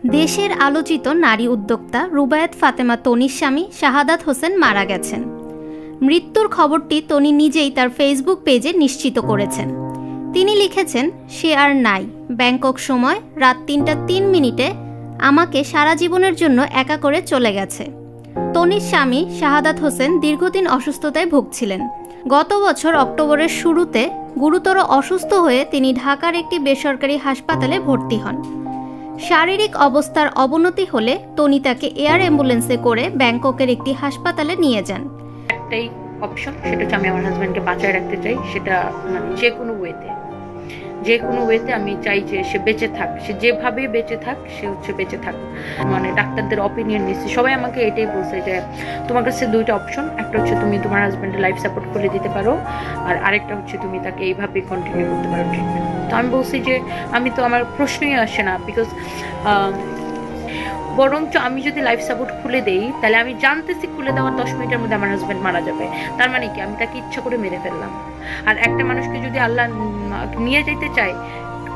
দেশের আলোচিত নারী উদ্যোক্তা রুবায়েত ফাতেমা তনির স্বামী শাহাদাত হোসেন মারা গেছেন। মৃত্যুর খবরটি তনি নিজেই তার ফেসবুক পেজে নিশ্চিত করেছেন। তিনি লিখেছেন, সে আর নাই, ব্যাংকক সময় রাত ৩টা ৩ মিনিটে আমাকে সারা জীবনের জন্য একা করে চলে গেছে। তনির স্বামী শাহাদাত হোসেন দীর্ঘদিন অসুস্থতায় ভুগছিলেন। গত বছর অক্টোবরের শুরুতে গুরুতর অসুস্থ হয়ে তিনি ঢাকার একটি বেসরকারি হাসপাতালে ভর্তি হন। শারীরিক অবস্থার অবনতি হলে তনি তাকে এয়ার অ্যাম্বুলেন্সে করে ব্যাংককের একটি হাসপাতালে নিয়ে যান। একটাই অপশন, সেটা হচ্ছে আমি আমার হাজব্যান্ডকে বাঁচায় রাখতে চাই। সেটা মানে যে কোনো ওয়েতে আমি চাই যে সে বেঁচে থাক, সে যেভাবে বেঁচে থাক সে হচ্ছে বেঁচে থাক। মানে ডাক্তারদের অপিনিয়ন নিচ্ছি, সবাই আমাকে এটাই বলছে যে তোমার কাছে দুইটা অপশন, একটা হচ্ছে তুমি তোমার হাজব্যান্ডের লাইফ সাপোর্ট করে দিতে পারো, আর আরেকটা হচ্ছে তুমি তাকে এইভাবে কন্টিনিউ করতে পারো ট্রিটমেন্ট। তো আমি বলছি যে আমি তো, আমার প্রশ্নই আসে না, বিকজ বরঞ্চ আমি যদি লাইফ সাপোর্ট খুলে দেই তাহলে আমি জানতেছি খুলে দেওয়ার 10 মিনিটের মধ্যে আমার হাজব্যান্ড মারা যাবে। তার মানে কি আমি তাকে ইচ্ছা করে মেরে ফেললাম। আর একটা মানুষকে যদি আল্লাহ নিয়ে যেতে চায়,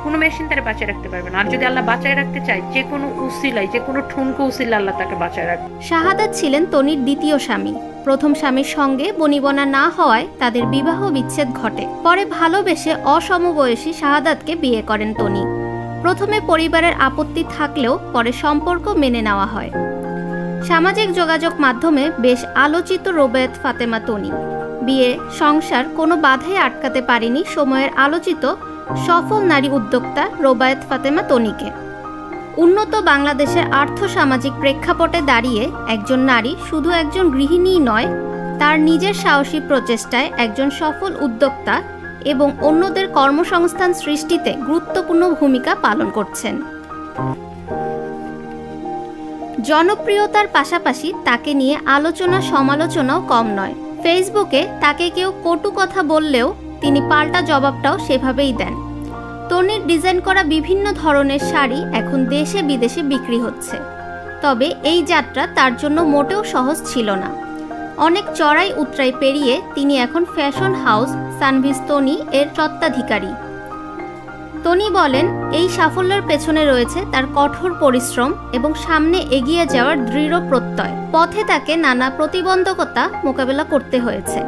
কোনো মেশিন তারা বাঁচায় রাখতে পারবে না। আর যদি আল্লাহ বাঁচায় রাখতে চায়, যে কোনো উসিলায়, যে কোনো ঠুনকো উসিলা আল্লাহ তাকে বাঁচায় রাখবে। শাহাদাত ছিলেন তনির দ্বিতীয় স্বামী। প্রথম স্বামীর সঙ্গে বনিবনা না হওয়ায় তাদের বিবাহ বিচ্ছেদ ঘটে। পরে ভালোবেসে অসমবয়সী শাহাদাতকে বিয়ে করেন তনি। প্রথমে পরিবারের আপত্তি থাকলেও পরে সম্পর্ক মেনে নেওয়া হয়। সামাজিক যোগাযোগ মাধ্যমে বেশ আলোচিত রুবায়েত ফাতেমা তনি। বিয়ে সংসার কোনো বাধাই আটকাতে পারেনি সময়ের আলোচিত সফল নারী উদ্যোক্তা রুবায়েত ফাতেমা তনিকে। উন্নত বাংলাদেশের আর্থসামাজিক প্রেক্ষাপটে দাঁড়িয়ে একজন নারী শুধু একজন গৃহিণীই নয়, তার নিজের সাহসী প্রচেষ্টায় একজন সফল উদ্যোক্তা এবং অন্যদের কর্মসংস্থান সৃষ্টিতে গুরুত্বপূর্ণ ভূমিকা পালন করছেন। জনপ্রিয়তার পাশাপাশি তাকে নিয়ে আলোচনা সমালোচনাও কম নয়। ফেসবুকে তাকে কেউ কটু কথা বললেও তিনি পাল্টা জবাবটাও সেভাবেই দেন। তনির ডিজাইন করা বিভিন্ন ধরনের শাড়ি এখন দেশে বিদেশে বিক্রি হচ্ছে। তবে এই যাত্রা তার জন্য মোটেও সহজ ছিল না। অনেক চড়াই উতরাই পেরিয়ে তিনি এখন ফ্যাশন হাউস সানভিজ তনি এর স্বত্বাধিকারী। তনি বলেন, এই সাফল্যের পেছনে রয়েছে তার কঠোর পরিশ্রম এবং সামনে এগিয়ে যাওয়ার দৃঢ় প্রত্যয়। পথে তাকে নানা প্রতিবন্ধকতা মোকাবেলা করতে হয়েছে,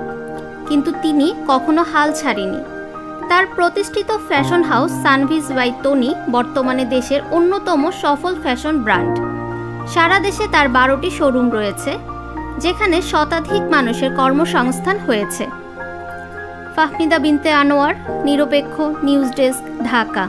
কিন্তু তিনি কখনো হাল ছাড়েনি। তার প্রতিষ্ঠিত ফ্যাশন হাউস সানভিজ বাই তনি বর্তমানে দেশের অন্যতম সফল ফ্যাশন ব্র্যান্ড। সারা দেশে তার 12টি শোরুম রয়েছে, যেখানে শতাধিক মানুষের কর্মসংস্থান হয়েছে। ফাহমিদা বিনতে আনোয়ার, নিরপেক্ষ নিউজ ডেস্ক, ঢাকা।